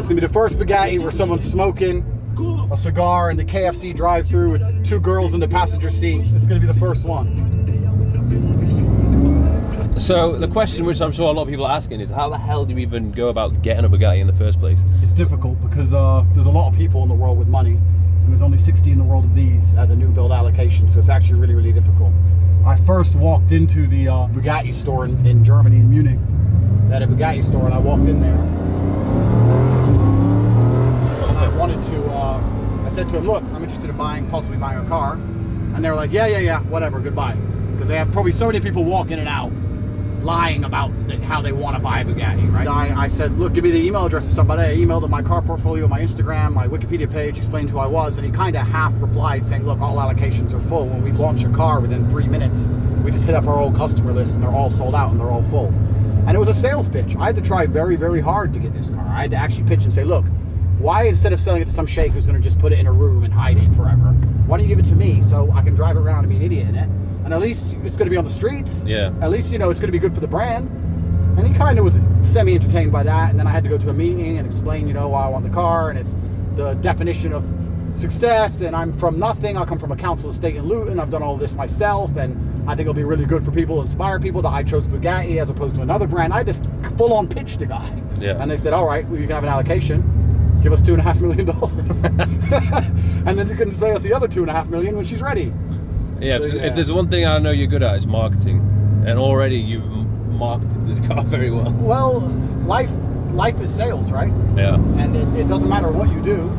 It's gonna be the first Bugatti where someone's smoking a cigar in the KFC drive-thru with 2 girls in the passenger seat. It's gonna be the first one. So the question, which I'm sure a lot of people are asking, is how the hell do you even go about getting a Bugatti in the first place? It's difficult because there's a lot of people in the world with money, and there's only 60 in the world of these as a new build allocation, so it's actually really, really difficult. I first walked into the Bugatti store in Germany, in Munich. They had a Bugatti store, and I walked in there. And I wanted to, I said to them, look, I'm interested in possibly buying a car. And they were like, yeah, whatever, goodbye. Because they have probably so many people walk in and out, lying about how they want to buy a Bugatti, right? I said, look, give me the email address of somebody. I emailed him my car portfolio, my Instagram, my Wikipedia page, explained who I was, and he kind of half replied saying, look, all allocations are full. When we launch a car within 3 minutes, we just hit up our old customer list and they're all sold out and they're all full. And it was a sales pitch. I had to try very, very hard to get this car. I had to actually pitch and say, look, why instead of selling it to some sheikh who's going to just put it in a room and hide it forever, why don't you give it to me so I can drive it around and be an idiot in it? And at least it's going to be on the streets. Yeah. At least, you know, it's going to be good for the brand. And he kind of was semi-entertained by that. And then I had to go to a meeting and explain, you know, why I want the car. And it's the definition of success. And I'm from nothing. I come from a council estate in Luton. I've done all this myself. And I think it'll be really good for people, inspire people, that I chose Bugatti as opposed to another brand. I just full-on pitched the guy. Yeah. And they said, all right, well, you can have an allocation. Give us $2.5 million. And then you can pay us the other $2.5 million when she's ready. Yeah, so if there's one thing I know you're good at, it's marketing, and already you've marketed this car very well. Well, life is sales, right? Yeah. And it doesn't matter what you do.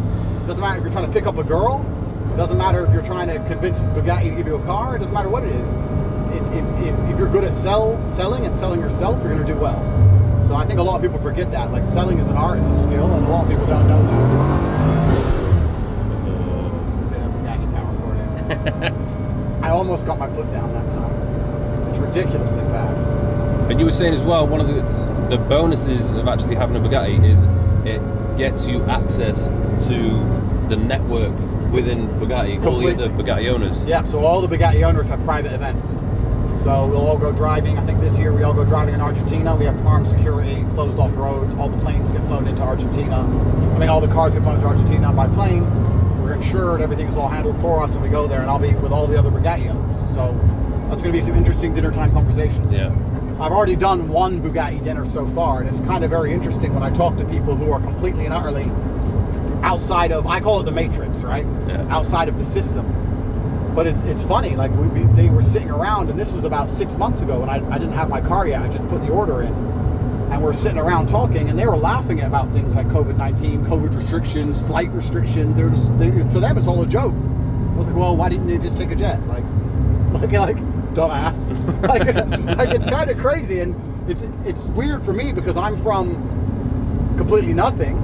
It doesn't matter if you're trying to pick up a girl. It doesn't matter if you're trying to convince Bugatti to give you a car. It doesn't matter what it is. If you're good at selling and selling yourself, you're going to do well. So I think a lot of people forget that. Like, selling is an art, it's a skill, and a lot of people don't know that. A bit of Bugatti power for you. I almost got my foot down that time. It's ridiculously fast. And you were saying as well, one of the bonuses of actually having a Bugatti is it gets you access to the network within Bugatti, all the other Bugatti owners. Yeah, so all the Bugatti owners have private events. So we'll all go driving. I think this year we all go driving in Argentina. We have armed security, closed off roads. All the planes get flown into Argentina. I mean, all the cars get flown into Argentina by plane. We're insured, everything is all handled for us, and we go there, and I'll be with all the other Bugatti owners. So that's going to be some interesting dinner time conversations. Yeah. I've already done one Bugatti dinner so far, and it's kind of very interesting when I talk to people who are completely and utterly outside of, I call it the matrix, right? Yeah. Outside of the system. But it's funny, like they were sitting around, and this was about 6 months ago, and I didn't have my car yet. I just put the order in. And we're sitting around talking, and they were laughing about things like COVID-19, COVID restrictions, flight restrictions. To them, it's all a joke. I was like, well, why didn't you just take a jet? Like dumbass. like it's kind of crazy, and it's weird for me because I'm from completely nothing,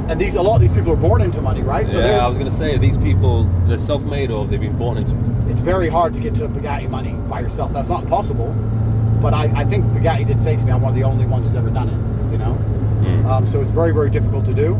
and a lot of these people are born into money, right? So yeah, I was going to say, these people, they're self-made or they've been born into it. It's very hard to get to Bugatti money by yourself. That's not impossible. But I think Bugatti did say to me, I'm one of the only ones who's ever done it, you know? So it's very, very difficult to do.